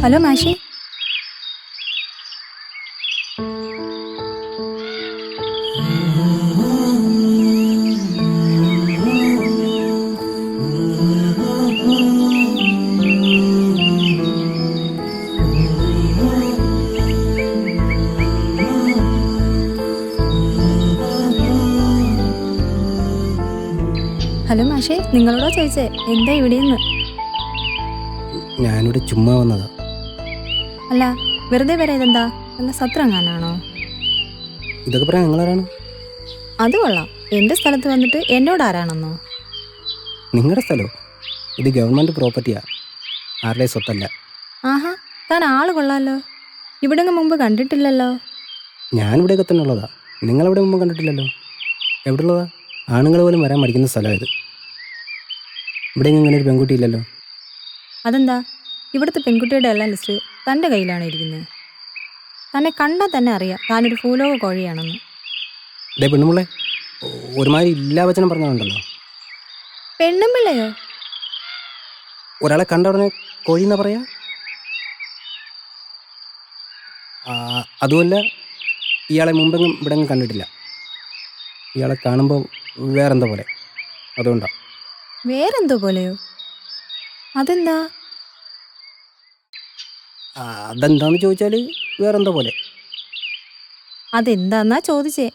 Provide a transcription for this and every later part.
Hello മാഷി. Hello മാഷേ, നിങ്ങളോടാ ചോദിച്ചേ എന്താ ഇവിടെയെന്ന്. ഞാനിവിടെ ചുമ്മാ വന്നതാ. അല്ല, വെറുതെ വരാതെന്താ? അല്ല സത്രം കാണാനാണോ? ഇതൊക്കെ പറയാൻ നിങ്ങളാരാണ്? അത് കൊള്ളാം. എൻ്റെ സ്ഥലത്ത് വന്നിട്ട് എന്നോട് ആരാണെന്നോ? നിങ്ങളുടെ സ്ഥലമോ? ഇത് ഗവൺമെൻറ് പ്രോപ്പർട്ടിയാ, ആരുടെ സ്വത്തല്ല. ആഹാ, താൻ ആള് കൊള്ളാലോ. ഇവിടെ മുമ്പ് കണ്ടിട്ടില്ലല്ലോ. ഞാനിവിടെയൊക്കെ തന്നെ ഉള്ളതാ. നിങ്ങളെവിടെ മുമ്പ് കണ്ടിട്ടില്ലല്ലോ. എവിടെ ഉള്ളതാ? ആണുങ്ങൾ പോലും വരാൻ മടിക്കുന്ന സ്ഥലമായത്. ഇവിടെ ഇങ്ങനെ ഒരു പെൺകുട്ടി ഇല്ലല്ലോ. അതെന്താ? ഇവിടുത്തെ പെൺകുട്ടിയുടെ എല്ലാം ലിസ്റ്റ് തൻ്റെ കയ്യിലാണ് ഇരിക്കുന്നത്. തന്നെ കണ്ടാൽ തന്നെ അറിയാം താനൊരു ഭൂലോക കോഴിയാണെന്ന്. ഇതേ പെണ്ണുമുള്ളേ, ഒരുമാതിരി ഇല്ലാ വചനം പറഞ്ഞുണ്ടല്ലോ. പെണ്ണും പിള്ളയോ? ഒരാളെ കണ്ട ഉടനെ കോഴി എന്നാ പറയാ? അതുമല്ല, ഇയാളെ മുമ്പെങ്ങും ഇവിടെങ്ങും കണ്ടിട്ടില്ല. ഇയാളെ കാണുമ്പോൾ വേറെന്തോ പോലെ, അതുകൊണ്ടാ. വേറെന്തോ പോലെയോ? അതെന്താ? അതെന്താന്ന് ചോദിച്ചാൽ വേറെന്തോ പോലെ. അതെന്താന്നാ ചോദിച്ചേ.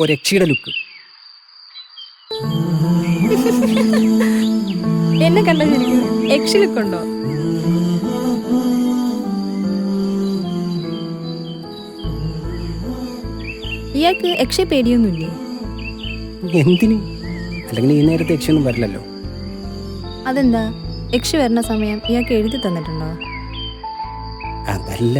ഒരു യക്ഷിയുടെ ലുക്ക്. എന്നെ കണ്ട ശരിക്കും യക്ഷി ലുക്കുണ്ടോ? ഇയാൾക്ക് യക്ഷ പേടിയൊന്നുമില്ലേ? എന്തിന്? അല്ലെങ്കിൽ ഈ നേരത്തെ യക്ഷിയൊന്നും വരില്ലല്ലോ. അതെന്താ? യക്ഷി വരുന്ന സമയം ഇയാൾക്ക് എഴുതി തന്നിട്ടുണ്ടോ? അതല്ല.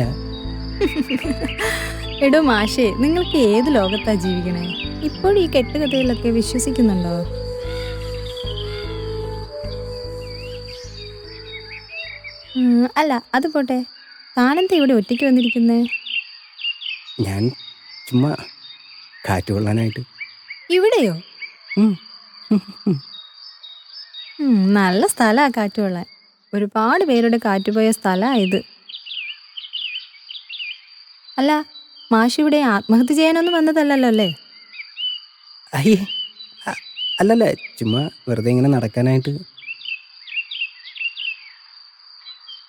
എടോ മാഷേ, നിങ്ങൾക്ക് ഏത് ലോകത്താ ജീവിക്കണേ? ഇപ്പോഴും ഈ കെട്ടുകഥയിലൊക്കെ വിശ്വസിക്കുന്നുണ്ടോ? അല്ല, അത് പോട്ടെ. താനെന്താ ഇവിടെ ഒറ്റയ്ക്ക് വന്നിരിക്കുന്നേ? ഞാൻ ചുമ്മാ കാറ്റ് കൊള്ളാനായിട്ട്. ഇവിടെയോ? നല്ല സ്ഥലമാ കാറ്റ് കൊള്ളാൻ. ഒരുപാട് പേരുടെ കാറ്റുപോയ സ്ഥലമാണ് ഇത്. അല്ല, മാഷി ഇവിടെ ആത്മഹത്യ ചെയ്യാനൊന്നും വന്നതല്ലല്ലോ അല്ലേ? അയ്യേ, അല്ലല്ല, ചുമ്മാ വെറുതെ ഇങ്ങനെ നടക്കാനായിട്ട്.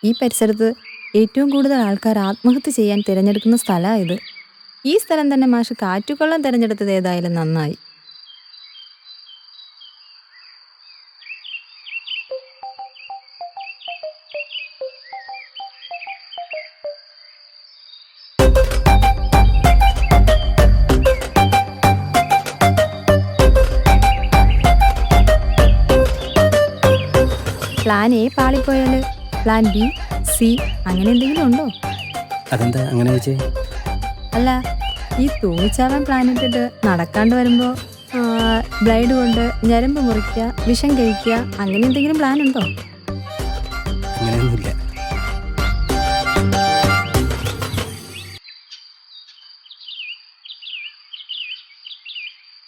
ഈ പരിസരത്ത് ഏറ്റവും കൂടുതൽ ആൾക്കാർ ആത്മഹത്യ ചെയ്യാൻ തിരഞ്ഞെടുക്കുന്ന സ്ഥലമാണ് ഇത്. ഈ സ്ഥലം തന്നെ മാഷ് കാറ്റുകൊള്ളാൻ തിരഞ്ഞെടുത്തത് ഏതായാലും നന്നായി. പ്ലാൻ എ പാളിപ്പോയാൽ പ്ലാൻ ബി, സി അങ്ങനെ എന്തെങ്കിലും ഉണ്ടോ? അതെന്താ അങ്ങനെ വെച്ചേ? അല്ല, ഈ തൂങ്ങിച്ചാവാൻ പ്ലാൻ ഇട്ടിട്ട് നടക്കാണ്ട് വരുമ്പോൾ ബ്ലേഡ് കൊണ്ട് ഞരമ്പ് മുറിക്കുക, വിഷം കഴിക്കുക, അങ്ങനെ എന്തെങ്കിലും പ്ലാൻ ഉണ്ടോ? അങ്ങനെയൊന്നുമില്ല.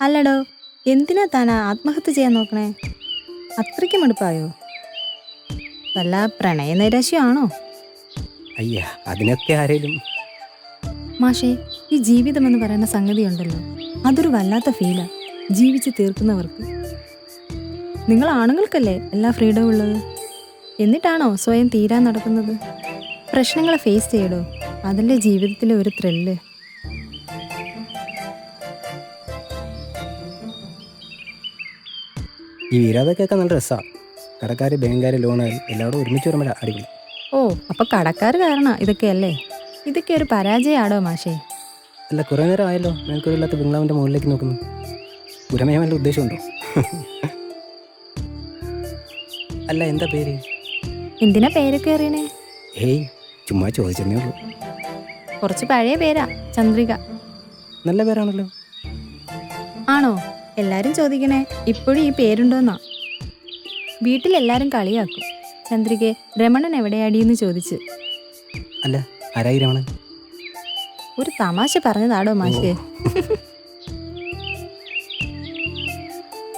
അല്ലടോ, എന്തിനാ താൻ ആത്മഹത്യ ചെയ്യാൻ നോക്കണേ? അത്രയ്ക്ക് മടുപ്പായോ? വല്ല പ്രണയ നൈരാശ്യമാണോ? അയ്യ, അതിനൊക്കെ ആരേലും. മാഷേ, ഈ ജീവിതം എന്ന് പറയുന്ന സംഗതി ഉണ്ടല്ലോ, അതൊരു വല്ലാത്ത ഫീലാ ജീവിച്ച് തീർക്കുന്നവർക്ക്. നിങ്ങൾ ആണുങ്ങൾക്കല്ലേ എല്ലാ ഫ്രീഡവും ഉള്ളത്. എന്നിട്ടാണോ സ്വയം തീരാൻ നടക്കുന്നത്? പ്രശ്നങ്ങളെ ഫേസ് ചെയ്യടോ, അതല്ലേ ജീവിതത്തിലെ ഒരു ത്രില്ല്. ഈ വീരാതൊക്കെ നല്ല രസമാണ്. കടക്കാർ, ബാങ്കുകാർ, ലോണുകാർ എല്ലാവരും ഒരുമിച്ച് വരുമ്പോൾ അടിപൊളി. ഓ, അപ്പൊ കടക്കാർ കാരണം ഇതൊക്കെയല്ലേ? ഇതൊക്കെ ഒരു പരാജയമാണോ മാഷേ? അല്ല, കുറേ നേരം ആയല്ലോ മേൽക്കൂരില്ലാത്ത ബംഗ്ലാവിൻ്റെ മുകളിലേക്ക് നോക്കുന്നു. പുരമേ വല്ല ഉദ്ദേശമുണ്ടോ? അല്ല, എന്താ പേര്? എന്തിനാ പേരൊക്കെ അറിയണേ? ഏയ് ചുമ്മാ ചോദിച്ചതേ ഉള്ളൂ. കുറച്ച് പഴയ പേരാ, ചന്ദ്രിക. നല്ല പേരാണല്ലോ. ആണോ? എല്ലാരും ചോദിക്കണേ ഇപ്പോഴും ഈ പേരുണ്ടോന്നാ. വീട്ടിലെല്ലാരും കളിയാക്കും. ചന്ദ്രികെ രമണൻ എവിടെയാടിയെന്ന് ചോദിച്ച്. അല്ല, ആരായി രമണൻ? ഒരു തമാശ പറഞ്ഞതാടോ മാഷേ.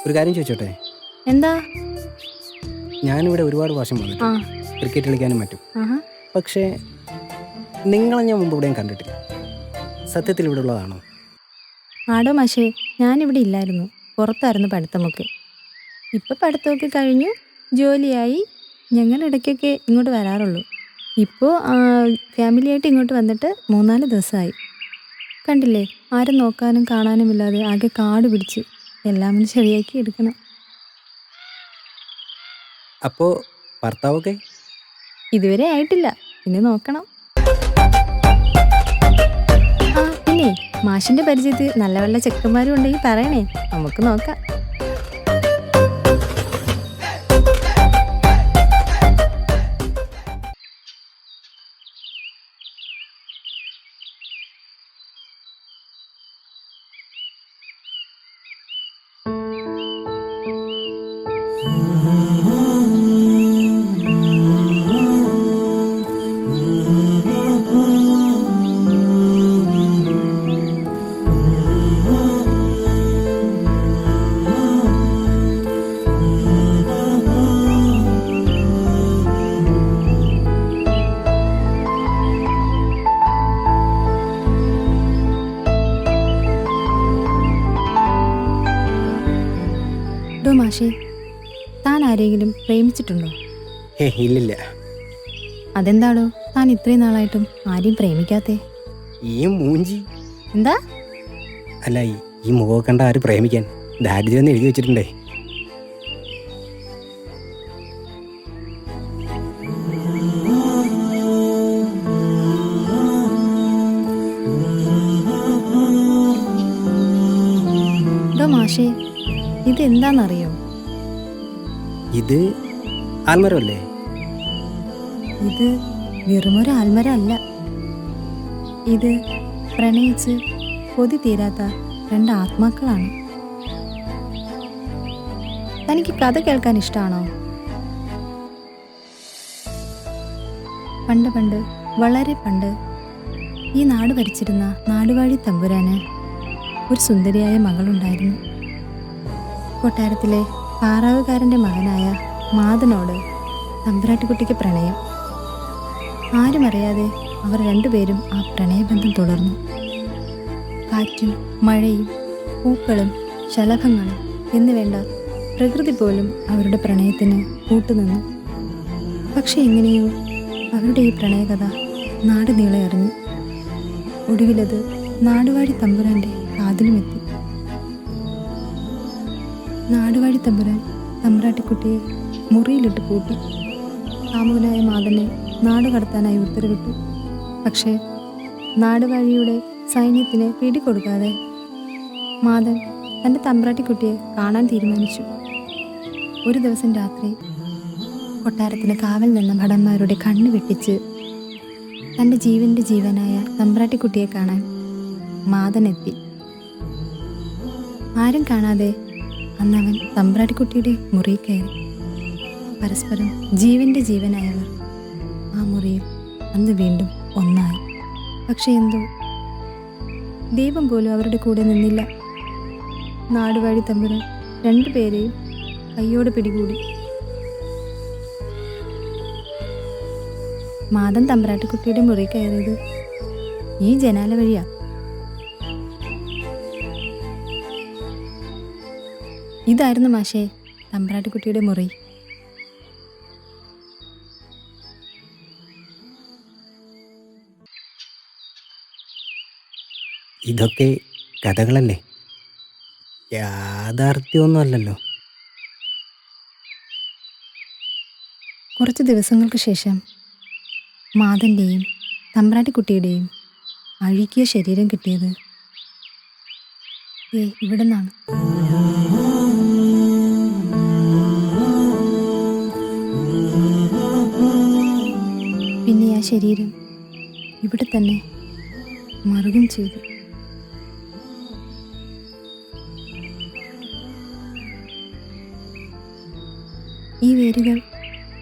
ഒരു കാര്യം ചോദിച്ചോട്ടെ? എന്താ? ഞാനിവിടെ ഒരുപാട് വർഷം വന്നിട്ട് ആ. ക്രിക്കറ്റ് കളിക്കാനും പറ്റും. ആഹാ. പക്ഷേ നിങ്ങളെ ഞാൻ മുമ്പ് ഇവിടെയും കണ്ടിട്ടില്ല. സത്യത്തിൽ ഇവിടെ ഉള്ളതാണോ? ആടോ മാഷേ, ഞാനിവിടെ ഇല്ലായിരുന്നു. പുറത്തായിരുന്നു പഠിത്തമൊക്കെ. ഇപ്പം പഠിത്തമൊക്കെ കഴിഞ്ഞു, ജോലിയായി. ഞങ്ങൾ ഇടയ്ക്കൊക്കെ ഇങ്ങോട്ട് വരാറുള്ളൂ. ഇപ്പോൾ ഫാമിലിയായിട്ട് ഇങ്ങോട്ട് വന്നിട്ട് 3-4 ദിവസമായി. കണ്ടില്ലേ, ആരും നോക്കാനും കാണാനും ഇല്ലാതെ ആകെ കാട് പിടിച്ച്. എല്ലാം ഒന്ന് ശരിയാക്കി എടുക്കണം. അപ്പോൾ ഭർത്താവൊക്കെ? ഇതുവരെ ആയിട്ടില്ല, ഇനി നോക്കണം. ആ പിന്നെ മാഷിന്റെ പരിചയത്തിൽ നല്ല വല്ല ചെക്കന്മാരും ഉണ്ടെങ്കിൽ പറയണേ, നമുക്ക് നോക്കാം. മാഷേ, താൻ ആരെങ്കിലും പ്രേമിച്ചിട്ടുണ്ടോ? ഇല്ലില്ല. അതെന്താടോ താൻ ഇത്രയും നാളായിട്ടും ആരെയും പ്രേമിക്കാത്തേ? ഈ മൂഞ്ചി. എന്താ? അല്ല, ഈ മുഖം കണ്ട ആര് പ്രേമിക്കാൻ? ദാരിദ്ര്യം എന്ന് എഴുതി വെച്ചിട്ടുണ്ടേ. മാഷേ, ഇതെന്താണെന്നറിയോ? ഇത് ആൽമരമല്ലേ? ഇത് വെറുമൊരു ആൽമരം അല്ല. ഇത് പ്രണയിച്ച് കൊതി തീരാത്ത 2 ആത്മാക്കളാണ്. തനിക്ക് കഥ കേൾക്കാൻ ഇഷ്ടമാണോ? പണ്ട് പണ്ട്, വളരെ പണ്ട്, ഈ നാട് ഭരിച്ചിരുന്ന നാടുവാഴി തമ്പുരാന് ഒരു സുന്ദരിയായ മകളുണ്ടായിരുന്നു. കൊട്ടാരത്തിലെ പാറാവുകാരൻ്റെ മകനായ മാതനോട് തമ്പുരാട്ടിക്കുട്ടിക്ക് പ്രണയം. ആരും അറിയാതെ അവർ രണ്ടുപേരും ആ പ്രണയബന്ധം തുടർന്നു. കാറ്റും മഴയും പൂക്കളും ശലഭങ്ങളും എന്നുവേണ്ട പ്രകൃതി പോലും അവരുടെ പ്രണയത്തിന് കൂട്ടുനിന്നു. പക്ഷെ എങ്ങനെയോ അവരുടെ ഈ പ്രണയകഥ നാട് നീളെ അറിഞ്ഞു. ഒടുവിലത് നാടുവാഴി തമ്പുരാൻ്റെ കാതിലുമെത്തി. നാടുവാഴി തമ്പുരാൻ തമ്പുരാട്ടിക്കുട്ടിയെ മുറിയിലിട്ട് പൂട്ടി. കാമുകനായ മാതനെ നാട് കടത്താനായി ഉത്തരവിട്ടു. പക്ഷേ നാടുവാഴിയുടെ സൈന്യത്തിന് പിടികൊടുക്കാതെ മാതൻ തൻ്റെ തമ്പുരാട്ടിക്കുട്ടിയെ കാണാൻ തീരുമാനിച്ചു. ഒരു ദിവസം രാത്രി കൊട്ടാരത്തിന് കാവൽ നിന്ന ഭടന്മാരുടെ കണ്ണ് വെട്ടിച്ച് തൻ്റെ ജീവൻ്റെ ജീവനായ തമ്പുരാട്ടിക്കുട്ടിയെ കാണാൻ മാതനെത്തി. ആരും കാണാതെ അന്നവൻ തമ്പുരാട്ടിക്കുട്ടിയുടെ മുറി കയറി. പരസ്പരം ജീവൻ്റെ ജീവനായവർ ആ മുറിയിൽ അന്ന് വീണ്ടും ഒന്നായി. പക്ഷെ എന്തോ ദൈവം പോലും അവരുടെ കൂടെ നിന്നില്ല. നാടുവാഴി തമ്പുരാൻ 2 പേരെയും കയ്യോടെ പിടികൂടി. മാതൻ തമ്പുരാട്ടിക്കുട്ടിയുടെ മുറി കയറിയത് ഈ ജനാല വഴിയാ. ഇതായിരുന്നു മാഷേ തമ്പുരാട്ടിക്കുട്ടിയുടെ മുറി. ഇതൊക്കെ കഥകളല്ലേ, യാഥാർത്ഥ്യമൊന്നും അല്ലല്ലോ. കുറച്ച് ദിവസങ്ങൾക്ക് ശേഷം മാതൻ്റെയും തമ്പ്രാട്ടിക്കുട്ടിയുടെയും അഴുകിയ ശരീരം കിട്ടിയത് ഇവിടെ നിന്നാണ്. ശരീരം ഇവിടെ തന്നെ മറുകും ചെയ്തു. ഈ വേരുകൾ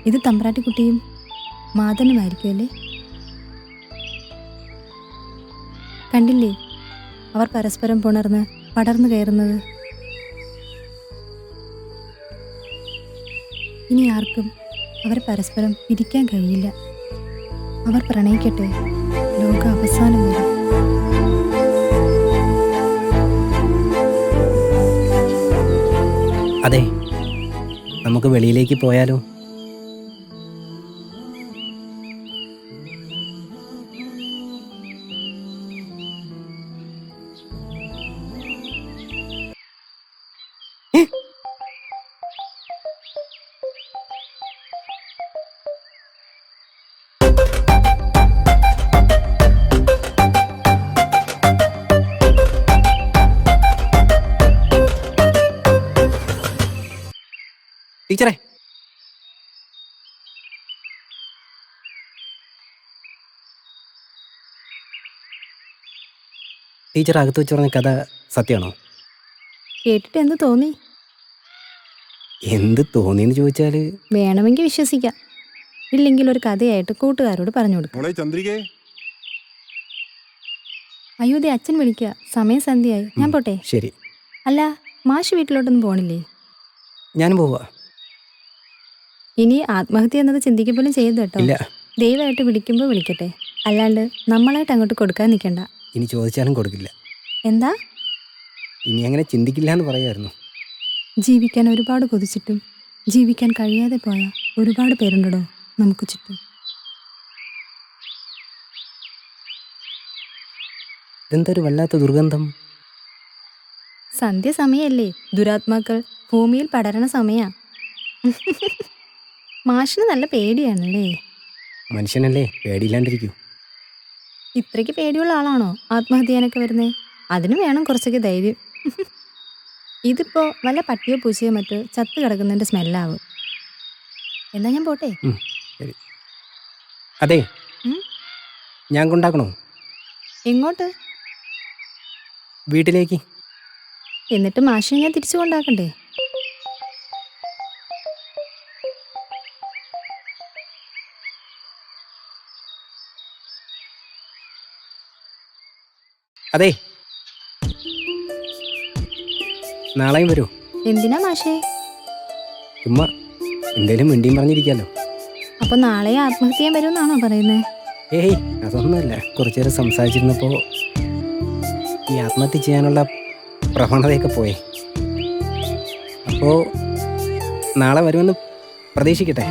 ഇത് തമ്പ്രാട്ടിക്കുട്ടിയും മാതനുമായിരിക്കും അല്ലേ? കണ്ടില്ലേ അവർ പരസ്പരം പുണർന്ന് പടർന്നു കയറുന്നത്? ഇനി ആർക്കും അവരെ പരസ്പരം പിരിക്കാൻ കഴിയില്ല. അവർ പ്രണയിക്കട്ടെ ലോക അവസാനം വരെ. അതെ, നമുക്ക് വെളിയിലേക്ക് പോയാലോ? ടീച്ചറെ, ടീച്ചർ അകത്ത് വെച്ച് പറഞ്ഞ കഥ സത്യമാണോ? കേട്ടിട്ട് എന്ത് തോന്നി? എന്ത് തോന്നിയെന്ന് ചോദിച്ചാൽ വേണമെങ്കിൽ വിശ്വസിക്കാം, ഇല്ലെങ്കിൽ ഒരു കഥയായിട്ട് കൂട്ടുകാരോട് പറഞ്ഞു കൊടുക്കും. മോളെ ചന്ദ്രികേ, അയ്യോ ദേ അച്ഛൻ വിളിക്കുക, സമയം സന്ധ്യയായി, ഞാൻ പോട്ടെ. ശരി. അല്ല, മാഷ് വീട്ടിലോട്ടൊന്നും പോണില്ലേ? ഞാനും പോവാ. ഇനി ആത്മഹത്യ എന്നത് ചിന്തിക്കപ്പോലും ചെയ്ത് കേട്ടോ. ഇല്ല. ദയവായിട്ട് വിളിക്കുമ്പോൾ വിളിക്കട്ടെ, അല്ലാണ്ട് നമ്മളായിട്ട് അങ്ങോട്ട് കൊടുക്കാൻ നിൽക്കണ്ട. ഇനി ചോദിച്ചാലും കൊടുക്കില്ല. എന്താ? ഇനി അങ്ങനെ ചിന്തിക്കില്ല എന്ന് പറയായിരുന്നു. ജീവിക്കാൻ ഒരുപാട് കൊതിച്ചിട്ടും ജീവിക്കാൻ കഴിയാതെ പോയ ഒരുപാട് പേരുണ്ടോ നമുക്ക് ചുറ്റും. ഇതെന്തൊരു വല്ലാത്ത ദുർഗന്ധം. സന്ധ്യ സമയല്ലേ, ദുരാത്മാക്കൾ ഭൂമിയിൽ പടരണ സമയാ. മാഷിന് നല്ല പേടിയാണല്ലേ? മനുഷ്യനല്ലേ, പേടിയില്ലാണ്ടിരിക്കൂ. ഇത്രയ്ക്ക് പേടിയുള്ള ആളാണോ ആത്മഹത്യ ചെയ്യാനൊക്കെ വരുന്നേ? അതിന് വേണം കുറച്ചൊക്കെ ധൈര്യം. ഇതിപ്പോ വല്ല പട്ടിയോ പൂച്ചയോ മറ്റോ ചത്ത് കിടക്കുന്നതിന്റെ സ്മെല്ലാവും. എന്നാ ഞാൻ പോട്ടെ. ശരി. അതെ, ഉം? ഞാൻ കൊണ്ടാക്കണോ? എങ്ങോട്ട്? വീട്ടിലേക്ക്. എന്നിട്ട് മാഷിനെ ഞാൻ തിരിച്ചു കൊണ്ടാക്കണ്ടേ? അതെ, നാളെയും വരൂ. എന്തിനാ മാഷേ? ചുമ്മാ എന്തേലും മിണ്ടിയും പറഞ്ഞിരിക്കാമല്ലോ. അപ്പൊ നാളെ ആത്മഹത്യ ചെയ്യാൻ വരുമെന്നാണോ പറയുന്നത്? ഏയ്, അതൊന്നുമല്ല. കുറച്ചു നേരം സംസാരിച്ചിരുന്നപ്പോൾ ഈ ആത്മഹത്യ ചെയ്യാനുള്ള പ്രവണതയൊക്കെ പോയി. അപ്പോൾ നാളെ വരുമെന്ന് പ്രതീക്ഷിക്കട്ടെ.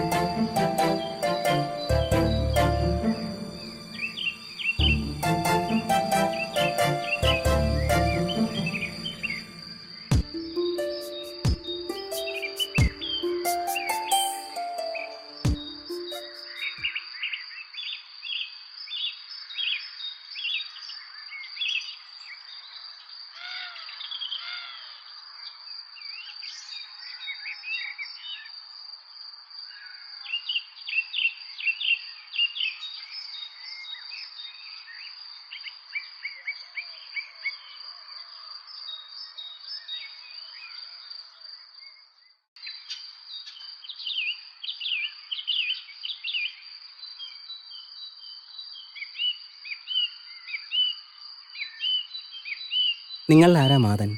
നിങ്ങൾ ആരാ മാതൻ?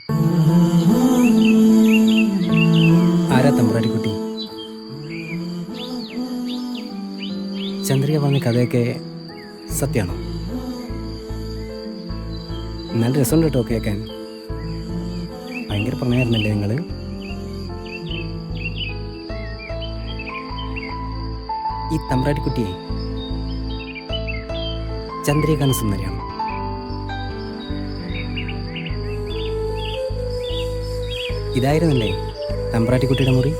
ആരാ തമ്പ്രാട്ടിക്കുട്ടി? ചന്ദ്രിക പറഞ്ഞ കഥയൊക്കെ സത്യമാണോ? നല്ല രസമുണ്ട് കേട്ടോ കേൾക്കാൻ. ഭയങ്കര പ്രണയമായിരുന്നല്ലേ നിങ്ങൾ? ഈ തമ്പ്രാട്ടിക്കുട്ടിയെ ചന്ദ്രികാണ് സുന്ദരിയാണ്. ഇതായിരുന്നല്ലേ തമ്പ്രാട്ടിക്കുട്ടിയുടെ മുറി?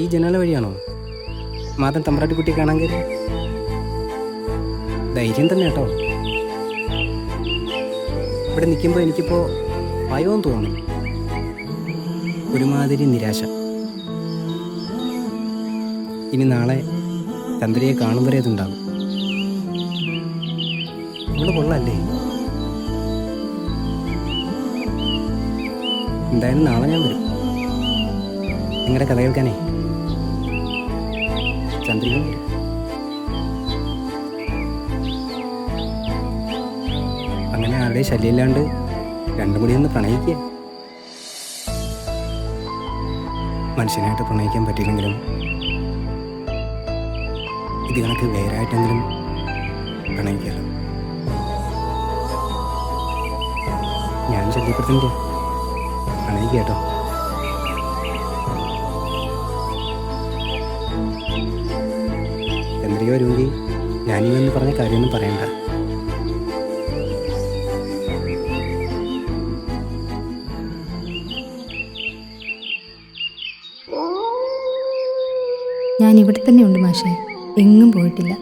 ഈ ജനാല വഴിയാണോ മാതൻ തമ്പ്രാട്ടിക്കുട്ടിയെ കാണാൻ കയറി? ധൈര്യം തന്നെ കേട്ടോ. ഇവിടെ നിൽക്കുമ്പോൾ എനിക്കിപ്പോൾ ഭയവും തോന്നുന്നു, ഒരുമാതിരി നിരാശ. ഇനി നാളെ ചന്ദ്രയെ കാണുമ്പോഴേ അതുണ്ടാകും. ഇവിടെ കൊള്ളല്ലേ? എന്തായാലും നാളെ ഞാൻ വരും നിങ്ങളുടെ കഥ കേൾക്കാനേ. ചന്ദ്രയും വരും. അങ്ങനെ ആരുടെ ശല്യമില്ലാണ്ട് രണ്ടും കൂടി ഒന്ന് പ്രണയിക്കുക. മനുഷ്യനായിട്ട് പ്രണയിക്കാൻ പറ്റിയില്ലെങ്കിലും ഇത് കണക്ക് വേറായിട്ടെങ്കിലും പ്രണയിക്കാമല്ലോ. ഞാൻ ശല്യപ്പെടുത്തിൻ്റെ പ്രണയിക്കുക കേട്ടോ. ചന്ദ്രിക വരുമെങ്കിൽ ഞാനീ വന്ന് പറഞ്ഞ കാര്യമൊന്നും പറയണ്ട. ഞാൻ ഇവിടെ തന്നെ ഉണ്ട് മാഷേ, എങ്ങും പോയിട്ടില്ല.